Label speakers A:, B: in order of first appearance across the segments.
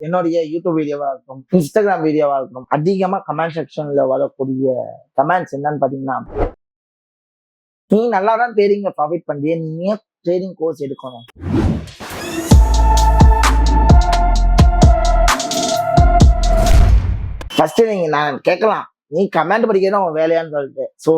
A: என்னுடைய யூடியூப் வீடியோவா இருக்கும், இன்ஸ்டாகிராம் வீடியோவா இருக்கும், அதிகமா கமெண்ட் செக்ஷன்ல வரக்கூடிய கமெண்ட்ஸ் என்னன்னு பாத்தீங்கன்னா, நீ நல்லா தான் ட்ரேடிங்க ப்ராஃபிட் பண்றிய, நீ ஏன் ட்ரேடிங் கோர்ஸ் எடுக்கணும்? ஃபர்ஸ்ட் நீங்க நான் கேட்கலாம், நீ கமெண்ட் படிக்கிறதா உன் வேலையான்னு சொல்லிட்டு. ஸோ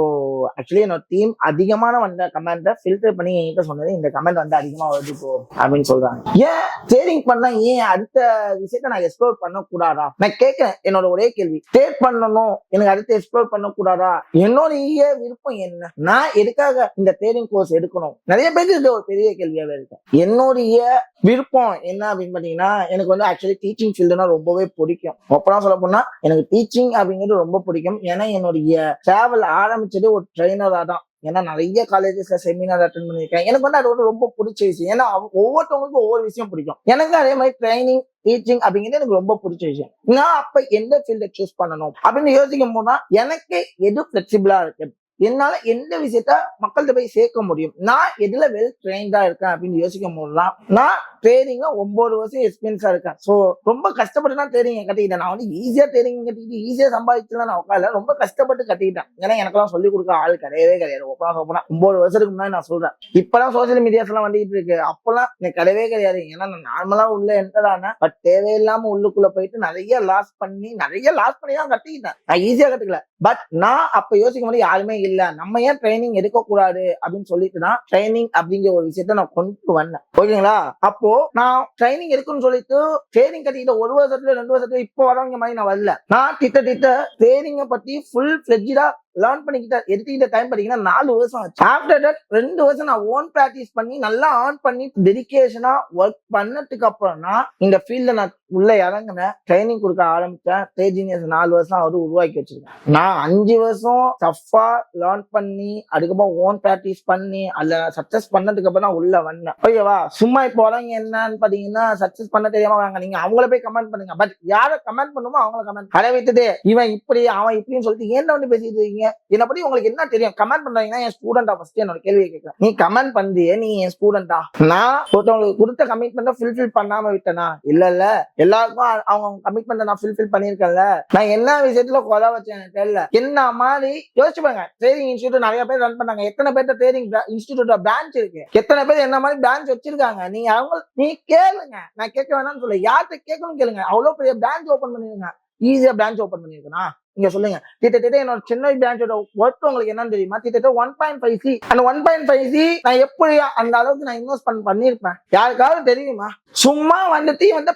A: ஆக்சுவலி என்னோட டீம் அதிகமான வந்த கமெண்ட்டை ஃபில்டர் பண்ணி என்கிட்ட சொன்னது, இந்த கமெண்ட் வந்து அதிகமா வருது போ அப்படின்னு சொல்றாங்க. ஏன் ட்ரேடிங் பண்ணா ஏன் அடுத்த விஷயத்த நான் எக்ஸ்ப்ளோர் பண்ணக்கூடாதா? நான் கேட்கிறேன், என்னோட ஒரே கேள்வி, ட்ரேட் பண்ணணும், எனக்கு அடுத்து எக்ஸ்ப்ளோர் பண்ணக்கூடாதா? என்னோட விருப்பம் என்ன? நான் எதுக்காக இந்த ட்ரேடிங் கோர்ஸ் எடுக்கணும்? நிறைய பேருக்கு இது ஒரு பெரிய கேள்வியாவே இருக்கு. என்னுடைய விருப்பம் என்ன அப்படின்னு பாத்தீங்கன்னா, எனக்கு வந்து ஆக்சுவலி டீச்சிங் ஃபீல்டுனா ரொம்பவே பிடிக்கும். அப்பதான் சொல்ல போனா எனக்கு டீச்சிங் அப்படிங்கிறது ரொம்ப பிடிக்கும். ஏன்னா என்னுடைய டிராவல் ஆரம்பிச்சது ஒரு ட்ரெயினரா தான். ஏன்னா நிறைய காலேஜஸ்ல செமினார் அட்டென்ட் பண்ணிருக்கேன். எனக்கு வந்து அது வந்து ரொம்ப பிடிச்ச விஷயம். ஏன்னா ஒவ்வொருத்தவங்களுக்கும் ஒவ்வொரு விஷயம் பிடிக்கும். எனக்கு அதே மாதிரி ட்ரைனிங் டீச்சிங் அப்படிங்கிறது எனக்கு ரொம்ப பிடிச்ச விஷயம். நான் அப்ப எந்த ஃபீல்டை சூஸ் பண்ணணும் அப்படின்னு யோசிக்கும் போதுதான் எனக்கு எது பிளெக்சிபிளா இருக்கு, என்னால எந்த விஷயத்த மக்கள்கிட்ட போய் சேர்க்க முடியும், நான் எதுல வெல் ட்ரெயின்டா இருக்கேன் அப்படின்னு யோசிக்கும் போதுதான் நான் ட்ரேடிங்க 9 வருஷம் எக்ஸ்பீரியன்ஸா இருக்கேன். ஸோ ரொம்ப கஷ்டப்பட்டு தான் ட்ரேடிங் கட்டிக்கிட்டேன். நான் வந்து ஈஸியா ட்ரேடிங் கட்டிக்கிட்டு ஈஸியா சம்பாதிச்சுலாம் நான் உட்கால, ரொம்ப கஷ்டப்பட்டு கட்டிக்கிட்டேன். ஏன்னா எனக்கெல்லாம் சொல்லிக் கொடுக்க ஆள் கிடையவே கிடையாது. போனா 9 வருஷத்துக்கு முன்னாடி நான் சொல்றேன். இப்பெல்லாம் சோசியல் மீடியாஸ் எல்லாம் வந்துட்டு இருக்கு, அப்பெல்லாம் எனக்கு கிடையவே கிடையாது. ஏன்னா நான் நார்மலா உள்ள என்டரான பட் தேவையில்லாம உள்ளுக்குள்ள போயிட்டு நிறைய லாஸ் பண்ணி தான் கட்டிக்கிட்டேன். நான் ஈஸியா கத்துக்கல. பட் நான் அப்ப யோசிக்கும் போது யாருமே இல்ல, நம்ம ஏன் ட்ரைனிங் எடுக்க கூடாது அப்படின்னு சொல்லிட்டு தான் ட்ரைனிங் அப்படிங்கிற ஒரு விஷயத்த நான் கொண்டு வந்தேன். ஓகேங்களா? அப்போ நான் ட்ரைனிங் எடுக்குன்னு சொல்லிட்டு ட்ரேடிங் கட்டிக்கிட்ட 1 வருஷத்துல 2 வருஷத்துல இப்போ வரவங்க மாதிரி நான் வரல. நான் திட்ட ட்ரேடிங்கை பத்தி ஃபுல் ஃபிளெட்ஜா லேர்ன் பண்ணிக்கிட்ட எடுத்துக்கிட்ட டைம் பாத்தீங்கன்னா 4 வருஷம் ஆச்சு. ஆஃப்டர் தட் 2 வருஷம் நான் ஓன் பிராக்டிஸ் பண்ணி நல்லா ஆன் பண்ணி டெடிகேஷனா ஒர்க் பண்ணதுக்கு அப்புறம் தான் இந்த ஃபீல்ட்ல நான் உள்ள இறங்கினேன். ட்ரைனிங் கொடுக்க ஆரம்பிச்சேன். ட்ரேடிங் 4 வருஷம் அவரு உருவாக்கி வச்சிருக்கேன். நான் 5 வருஷம் டஃபா லேர்ன் பண்ணி அதுக்கப்புறம் ஓன் பிராக்டிஸ் பண்ணி அதுல சக்சஸ் பண்ணதுக்கு அப்புறம் தான் உள்ள வந்தேன். ஓகேவா? சும்மா இப்போ வரவங்க என்னன்னு பாத்தீங்கன்னா, சக்சஸ் பண்ண தெரியாம வராங்க. நீங்க அவங்கள போய் கமெண்ட் பண்ணுங்க. பட் யாரை கமெண்ட் பண்ணுமோ அவங்கள கமெண்ட் அதை வைத்துட்டு இவன் இப்படி அவன் இப்படின்னு சொல்லிட்டு ஏன் வந்து பேசிட்டு இருக்கீங்க? என்னை பத்தி உங்களுக்கு என்ன தெரியும்? கமெண்ட் பண்றீங்கன்னா என் ஸ்டூடெண்டா? ஃபர்ஸ்ட் என்னோட கேள்வியை கேட்கிறேன். நீ கமெண்ட் பண்றியே, நீ என் ஸ்டூடெண்டா? நான் ஒருத்தவங்களுக்கு கொடுத்த கமிட்மெண்ட்டை ஃபுல்ஃபில் பண்ணாம விட்டேனா? இல்ல எல்லாருக்கும் அவங்க கமிட்மெண்ட் நான் ஃபுல்ஃபில் பண்ணிருக்கேன்ல. நான் என்ன விஷயத்துல கொலை வச்சேன் எனக்கு தெரியல. என்ன மாதிரி யோசிச்சு பாருங்க. ட்ரேடிங் இன்ஸ்டியூட் நிறைய பேர் ரன் பண்ணாங்க. எத்தனை பேர் ட்ரேடிங் இன்ஸ்டியூட் பிரான்ச் இருக்கு? எத்தனை பேர் என்ன மாதிரி பிரான்ச் வச்சிருக்காங்க? நீ கேளுங்க. நான் கேட்க வேணாம்னு சொல்ல, யார்கிட்ட கேட்கணும் கேளுங்க. அவ்வளவு பெரிய பிரான்ச் ஓபன் பண்ணிருங்க. ஈஸியா பிரான்ச் ஓபன் பண்ணிருக்கா? நீங்க சொல்லுங்க. திட்டத்தட்ட என்னோட சென்னை பிரான்ச்சோட ஒர்க் உங்களுக்கு என்னன்னு தெரியுமா? திட்டத்தட்ட 1.5C. அந்த 1.5C நான் எப்படி அந்த அளவுக்கு நான் இன்வெஸ்ட் பண்ணிருப்பேன் யாருக்காவது தெரியுமா? சும்மா வந்து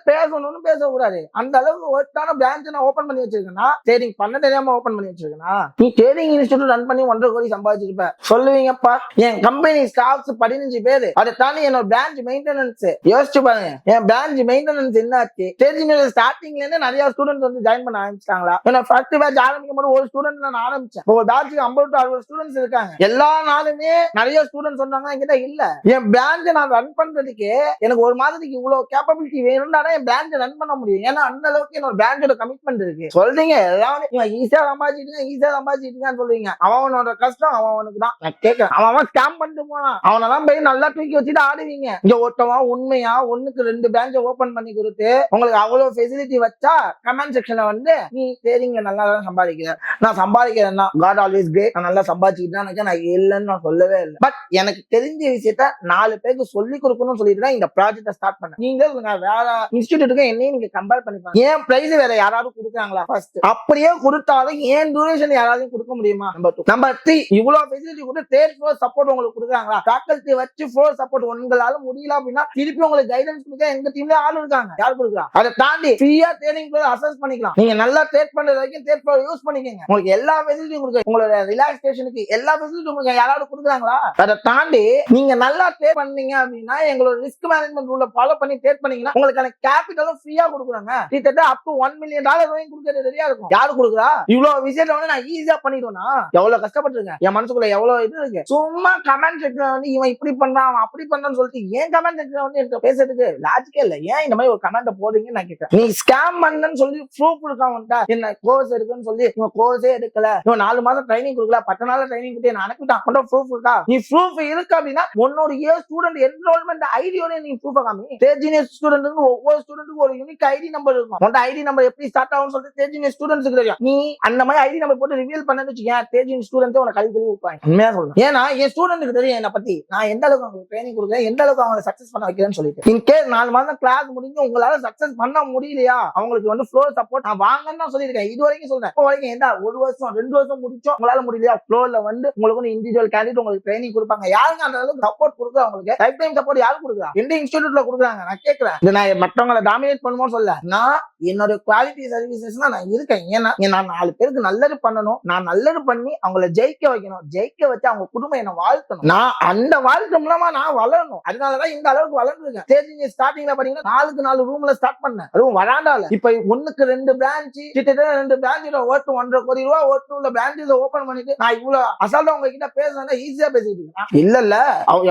A: பேசணும்னு பேசக்கூடாது. அந்த அளவுக்கு ஒர்க்கான பிரான்ச் நான் ஓபன் பண்ணி வச்சிருக்கேன்னா, ட்ரேடிங் பண்ண தெரியாம ஓபன் பண்ணி வச்சிருக்கேன்னா, நீ ட்ரேடிங் இன்ஸ்டியூட் ரன் பண்ணி 1.5 கோடி சம்பாதிச்சிருப்ப. சொல்லுவீங்கப்பா, என் கம்பெனி ஸ்டாஃப்ஸ் 15 பேரு. அதை தாண்டி என்னோட பிரான்ச் மெயின்டெனன்ஸ் யோசிச்சு பாருங்க. என் பிரான்ச் மெயின்டெனன்ஸ் என்ன ஆச்சு? ட்ரேடிங் ஸ்டார்டிங்ல இருந்து நிறைய ஸ்டூடெண்ட்ஸ் வந்து ஜாயின் பண்ண ஆரம்பிச்சிட்டாங்களா? என்னோட ஆரம்பிக்கும் போது ஒரு ஸ்டூடெண்ட் நான் ஆரம்பிச்சேன். ஒரு பேட்சுக்கு 50 to 60 ஸ்டூடெண்ட்ஸ் இருக்காங்க. எல்லா நாளுமே நிறைய ஸ்டூடெண்ட்ஸ் சொன்னாங்க என்கிட்ட இல்ல, என் பிரான்ச் நான் ரன் பண்றதுக்கு எனக்கு ஒரு மாதத்துக்கு இவ்வளவு கேப்பபிலிட்டி வேணும்னா என் பிரான்ச் ரன் பண்ண முடியும். ஏன்னா அந்த அளவுக்கு என்னோட பிரான்ச்சோட கமிட்மெண்ட் இருக்கு. சொல்றீங்க ஈஸியா சம்பாதிச்சிட்டுங்கன்னு சொல்றீங்க. அவனோட கஷ்டம் அவனுக்கு தான். நான் கேட்கிறேன், அவன் ஸ்கேம் பண்ணிட்டு போனான். அவனெல்லாம் போய் நல்லா தூக்கி வச்சுட்டு ஆடுவீங்க. இங்க ஒருத்தவன் உண்மையா 1க்கு 2 பிரான்ச் ஓபன் பண்ணி கொடுத்து உங்களுக்கு அவ்வளவு ஃபெசிலிட்டி வச்சா கமெண்ட் செக்ஷன்ல வந்து நீ சரிங்க நல்லா சம்பாதிக்கிறேன், நான் சம்பாதிக்கிறேன்னா காட் ஆல்வேஸ் கிரேட், நான் நல்லா சம்பாதிச்சுக்கிட்டு நான் இல்லைன்னு நான் சொல்லவே இல்லை. பட் எனக்கு தெரிஞ்ச விஷயத்த 4 பேருக்கு சொல்லி கொடுக்கணும்னு சொல்லிட்டு தான் இந்த ப்ராஜெக்ட் ஸ்டார்ட் பண்ணேன். நீங்க வேற இன்ஸ்டிடியூட்டுக்கு என்னையும் நீங்க கம்பேர் பண்ணிப்பாங்க. ஏன் பிரைஸ் வேற யாராவது கொடுக்குறாங்களா? ஃபர்ஸ்ட் அப்படியே கொடுத்தாலும் ஏன் டியூரேஷன் யாராவது கொடுக்க முடியுமா? நம்பர் 3, இவ்வளவு ஃபெசிலிட்டி கொடுத்து தேர்ட் ஃப்ளோர் சப்போர்ட் உங்களுக்கு கொடுக்குறாங்களா? ஃபேக்கல்டி வச்சு ஃப்ளோர் சப்போர்ட் உங்களால முடியல அப்படின்னா திருப்பி உங்களுக்கு கைடன்ஸ் கொடுக்க எங்க டீம்ல ஆள் இருக்காங்க. யார் கொடுக்குறா? அதை தாண்டி ஃப்ரீயா ட்ரேடிங் அசஸ் பண்ணிக்கலாம். நீங்க நல்லா ட்ரேட் பண்ற வரைக்கும் தேர்ட் ஃப்ளோர் யூஸ் பண்ணிக்கங்க. உங்களுக்கு எல்லா ஃபெசிலிட்டியும் கொடுக்க, உங்களோட ரிலாக்ஸேஷனுக்கு எல்லா ஃபெசிலிட்டியும் உங்களுக்கு யாராவது கொடுக்குறாங்களா? அதை தாண்டி நீங்க நல்லா ட்ரேட் பண்ணீங்க அப்படின்னா எங்களோட ரிஸ்க் மேனேஜ்மெண்ட் ரூலை ஃபாலோ பண்ணி ட்ரேட் பண்ணீங்கன்னா உங்களுக்கான கேபிட்டலும் ஃப்ரீயா கொடுக்குறாங்க. கிட்டத்தட்ட அப் டு $1 million வரைக்கும் கொடுக்கறது ரெடியா இருக்கும். யாரு கொடுக்குறா? இவ்வளவு விஷயத்த வந்து நான் ஈஸியா பண்ணிடுவேனா? எவ்வளவு கஷ்டப்பட்டிருக்கேன். என் மனசுக்குள்ள எவ்வளவு இது இருக்கு. சும்மா கமெண்ட் செக்ஷன்ல வந்து இவன் இப்படி பண்றான் அவன் அப்படி பண்றான்னு சொல்லிட்டு ஏன் கமெண்ட் செக்ஷன்ல வந்து எனக்கு பேசுறதுக்கு லாஜிக்கே இல்ல. ஏன் இந்த மாதிரி ஒரு கமெண்ட் போடுறீங்கன்னு நான் கேட்கிறேன். நீ ஸ்கேம் பண்ணன்னு சொல்லி ப்ரூஃப் இருக்கான் என்ன கோர்ஸ் இருக்கு ஸ்டூடெண்ட் சொல்லி இவன் கோர்ஸே எடுக்கல, இவன் 4 மாசம் ட்ரைனிங் கொடுக்கல, 10 நாள் ட்ரைனிங் கொடுத்து நான் அனுப்பிட்டான், ப்ரூஃப் இருக்கா? நீ ப்ரூஃப் இருக்கு அப்படின்னா உன்னோட ஸ்டூடெண்ட் என்ரோல்மெண்ட் ஐடியோட நீ ப்ரூஃப் காமி. தேஜினியஸ் ஸ்டூடெண்ட் ஒவ்வொரு ஸ்டூடெண்ட்டுக்கு ஒரு யூனிக் ஐடி நம்பர் இருக்கும். உன் ஐடி நம்பர் எப்படி ஸ்டார்ட் ஆகும்னு சொல்லிட்டு தேஜினியஸ் ஸ்டூடெண்ட்ஸ்க்கு தெரியும். நீ அந்த மாதிரி ஐடி நம்பர் போட்டு ரிவீல் பண்ணன்னு வச்சுக்கேன், தேஜினியஸ் ஸ்டூடெண்ட்ஸ் உனக்கு கல்வி கல்வி வைப்பாங்க. உண்மையா சொல்றேன். ஏன்னா என் ஸ்டூடெண்ட்டுக்கு தெரியும் என்னை பத்தி, நான் எந்த அளவுக்கு அவங்களுக்கு ட்ரைனிங் கொடுக்குறேன், எந்த அளவுக்கு அவங்க சக்சஸ் பண்ண வைக்கிறேன்னு சொல்லிட்டு. இன்கேஸ் 4 மாதம் கிளாஸ் முடிஞ்சு உங்களால சக்சஸ் பண்ண முடியலையா, அவங்களுக்கு வந்து ஃப்ளோர் சப்போர்ட் நான் வாங்கன்னு தான் சொல்லியிருக்கேன். இது வரைக்கும் சொல்றேன். இப்போ வரைக்கும் எந்த 1 வருஷம் 2 வருஷம் முடிச்சோம் உங்களால முடியலையா, ஃப்ளோர்ல வந்து உங்களுக்கு இண்டிவிஜுவல் கேண்டிடேட் உங்களுக்கு ட்ரைனிங் கொடுப்பாங்க. யாருங்க அந்த அளவுக்கு சப்போர்ட் கொடுக்குறா? உங்களுக்கு லைஃப் டைம் சப்போர்ட் யாரும் கொடுக்குறா? எந்த இன்ஸ்டிடியூட்ல கொடுக்குறாங்க? நான் கேட்கிறேன். நான் மற்றவங்களை டாமினேட் பண்ணுமோ சொல்ல, நான் என்னோட குவாலிட்டி சர்வீசஸ் நான் இருக்கேன். ஏன்னா நான் 4 பேருக்கு நல்லது பண்ணணும், நான் நல்லது பண்ணி அவங்கள ஜெயிக்க வைக்கணும், ஜெயிக்க வச்சு அவங்க குடும்பம் என்ன வாழ்த்தணும், நான் அந்த வாழ்க்கை மூலமா நான் வளரணும். அதனாலதான் இந்த அளவுக்கு வளர்ந்துருக்கேன். ஸ்டேஜிங் ஸ்டார்டிங்ல பாத்தீங்கன்னா 4 ரூம்ல ஸ்டார்ட் பண்ணேன், அதுவும் வராண்டால. இப்ப 1க்கு 2 பிரான்ச், கிட்டத்தட்ட 2 பிரான்ச்ல ஓட்டு 1.5 கோடி ரூபாய் ஓட்டு உள்ள பிரான்ச்ல ஓபன் பண்ணிட்டு நான் இவ்வளவு அசால்ட்டா உங்ககிட்ட பேசுறேன்னா ஈஸியா பேசிட்டு இருக்கேன். இல்ல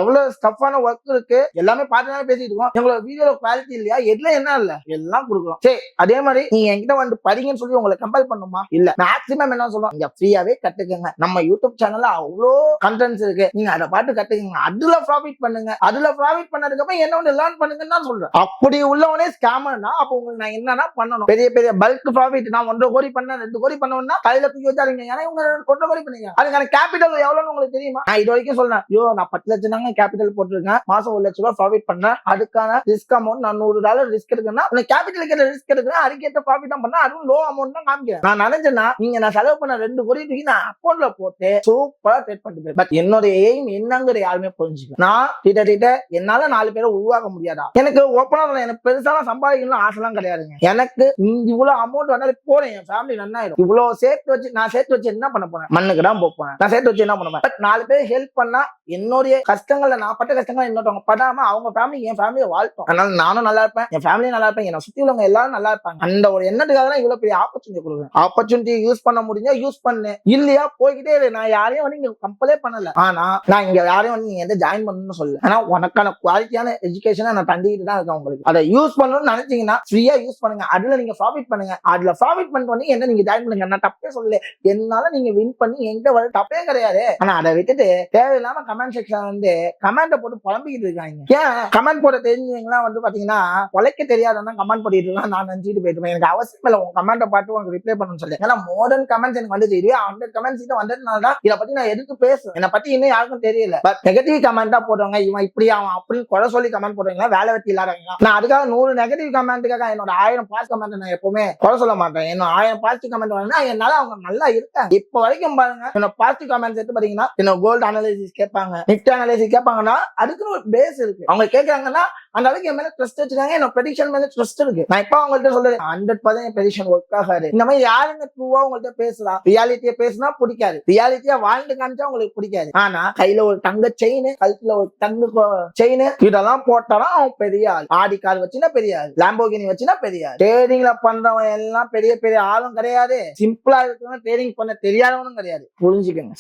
A: எவ்வளவு ஸ்டஃப்பான ஒர்க் இருக்கு, எல்லாமே பார்த்து பேசிட்டு இருக்கோம். எங்களோட வீடியோல குவாலிட்டி இல்லையா, எதுல என்ன இல்ல எல்லாம் கொடுக்குறோம். சரி, அதே மாதிரி நீங்க என்கிட்ட வந்து படிங்கன்னு சொல்லி உங்களை கம்பல் பண்ணுமா? இல்ல, மேக்ஸிமம் என்ன சொல்றோம், இங்க ஃப்ரீயாவே கத்துக்கங்க. நம்ம யூடியூப் சேனல்ல அவ்வளோ கண்டென்ட்ஸ் இருக்கு, நீங்க அதை பாட்டு கத்துக்கங்க, அதுல ப்ராஃபிட் பண்ணுங்க. அதுல ப்ராஃபிட் பண்ணதுக்கு அப்புறம் என்ன ஒன்று லேர்ன் பண்ணுங்கன்னு தான் சொல்றேன். அப்படி உள்ளவனே ஸ்கேமர்னா அப்ப உங்களுக்கு நான் என்னன்னா பண்ணணும், பெரிய பெரிய பல்க் ப்ராஃபிட் நான் 1.5 கோடி பண்ண 2 கோடி பண்ணணும்னா கையில தூக்கி வச்சாருங்க. ஏன்னா இவங்க 1.5 கோடி பண்ணீங்க, அதுக்கான கேபிட்டல் எவ்வளவுன்னு உங்களுக்கு தெரியுமா? நான் இது வரைக்கும் சொல்றேன், நான் 10 லட்சம் தாங்க கேபிட்டல் போட்டிருக்கேன், மாசம் 1 லட்சம் ரூபாய் ப்ராஃபிட் பண்ணேன், அதுக்கான ரிஸ்க் அமௌண்ட் நான் $100 ரிஸ்க் எடுக்கணும்னா கேபிட்டலுக்கு ரிஸ்க் எடுக்கிறேன், அதுக்கேற்ற ப்ராஃபிட் தான் பண்ணேன், அதுவும் லோ அமௌண்ட் தான் காமிக்கிறேன். நான் நினைச்சேன்னா நீங்க நான் செலவு பண்ண 2 கோடி தூக்கி நான் அக்கௌண்ட்ல போட்டு சூப்பரா ட்ரேட் பண்ணிட்டு, பட் என்னோட எய்ம் என்னங்கிற யாருமே புரிஞ்சுக்கல. நான் கிட்ட என்னால 4 பேரை உருவாக்க முடியாதா? எனக்கு ஓப்பனா எனக்கு பெருசாலாம் சம்பாதிக்கணும்னு ஆசைலாம் கிடையாதுங்க. எனக்கு இவ்வளவு அமௌண்ட் வந்தாலே போறேன், என் ஃபேமிலி ரன் ஆயிடும். இவ்வளவு சேர்த்து வச்சு நான் சேர்த்து வச்சு என்ன பண்ண போறேன்? மண்ணுக்கு தான் போறேன். நான் சேர்த்து வச்சு என்ன பண்ணுவேன்? பட் 4 பேர் ஹெல்ப் பண்ணா என்னுடைய கஷ்டங்களை, நான் பட்ட கஷ்டங்கள் இன்னொருத்தவங்க படாம அவங்க ஃபேமிலி என் ஃபேமிலியை வாழ்த்தும். அதனால நானும் நல்லா இருப்பேன், என் ஃபேமிலியும் நல்லா இருப்பேன், என்னை சுத்தி உள்ளவங்க எல்லாரும் நல்லா இருப்பாங்க. அந்த ஒரு எண்ணத்துக்காக தான் இவ்வளவு பெரிய ஆப்பர்ச்சுனிட்டி கொடுக்குறேன். ஆப்பர்ச்சுனிட்டி யூஸ் பண்ண முடிஞ்சா யூஸ் பண்ணு, இல்லையா போய்கிட்டே இரு. நான் யாரையும் வந்து இங்க கம்பலே பண்ணல, ஆனா நான் இங்க யாரையும் வந்து நீங்க எந்த ஜாயின் பண்ணணும்னு சொல்ல. ஆனா உனக்கான குவாலிட்டியான எஜுகேஷனை நான் தந்துக்கிட்டு தான் இருக்கேன். உங்களுக்கு அதை யூஸ் பண்ணணும்னு நினைச்சீங்கன்னா ஃப்ரீயா யூஸ் பண்ணுங்க, அதுல நீங்க ப்ராஃபிட் பண்ணுங்க. அதுல ப்ராஃபிட் பண்ணி என்ன நீங்க ஜாயின் பண்ணுங்க. நான் தப்பே சொல்லல, என்னால நீங்க வின் பண்ணி என்கிட்ட வர தப்பே கிடையாது. ஆனா அதை விட்டுட்டு தேவையில்லாம கமெண்ட் செக்ஷன் வந்து கமெண்ட போட்டு புலம்பிக்கிட்டு இருக்காங்க. ஏன் கமெண்ட் போட தெரிஞ்சவங்கலாம் வந்து பாத்தீங்கன்னா உழைக்க தெரியாதவங்க கமெண்ட் போட்டுட்டு இருக்காங்க. நான் நினைச்சிட்டு போயிட்டு எனக்கு அவசியம் இல்லை உங்க கமெண்ட்டை பார்த்து உங்களுக்கு ரிப்ளை பண்ணணும்னு சொல்லி. ஏன்னா மாடர்ன் கமெண்ட்ஸ் எனக்கு வந்து தெரியும், 100 கமெண்ட்ஸ் கிட்ட வந்ததுனால தான் இதை பத்தி நான் எதுக்கு பேசுறேன். என்னை பத்தி இன்னும் யாருக்கும் தெரியல. பட் நெகட்டிவ் கமெண்டா போடுவாங்க, இவன் இப்படி அவன் அப்படின்னு குறை சொல்லி கமெண்ட் போடுறீங்களா, வேலை வெட்டி இல்லாதவங்க. நான் அதுக்காக 100 நெகட்டிவ் கமெண்ட்டுக்காக என்னோட 1000 பாசிட்டிவ் கமெண்ட் நான் எப்பவுமே குறை சொல்ல மாட்டேன். என்னோட 1000 பாசிட்டிவ் கமெண்ட் வரணும்னா என்னால அவங்க நல்லா இருக்காங்க. இப்ப வரைக்கும் பாருங்க, என்னோட பாசிட்டிவ் கமெண்ட்ஸ் எடுத்து பாத்தீங்கன்னா என்னோட கோல்டு அனாலிசிஸ் கேட்பாங்க, நிஃப்டி அனாலிசிஸ் கேட்பாங்கன்னா அதுக்குன்னு ஒரு பேஸ் இருக்கு. அவங்க கேட்கறாங்கன்னா அந்த அளவுக்கு என் மேல ட்ரஸ்ட் வச்சுக்காங்க, என்னோட ப்ரெடிக்ஷன் மேல ட்ரஸ்ட் இருக்கு. நான் இப்ப அவங்கள்ட்ட சொல்றேன் 100% ப்ரெடிக்ஷன் ஒர்க் ஆகாது. இந்த மாதிரி யாருங்க ட்ரூவா உங்கள்ட்ட பேசுறா, ரியாலிட்டியா பேசினா பிடிக்காது, ரியாலிட்டியா வாழ்ந்து காமிச்சா உங்களுக்கு பிடிக்காது. ஆனா கையில ஒரு தங்க செயின், கழுத்துல ஒரு தங்க செயின், இதெல்லாம் போட்டாலும் அவன் பெரிய ஆள். ஆடி கார் வச்சுன்னா பெரிய ஆள், லாம்போகினி வச்சுன்னா பெரிய ஆள். ட்ரேடிங்ல பண்றவன் எல்லாம் பெரிய பெரிய ஆளும் கிடையாது, சிம்பிளா இருக்கவங்க ட்ரேடிங் பண்ண தெரியாதவனும் கிடையாது. புரிஞ்சுக்கங்க.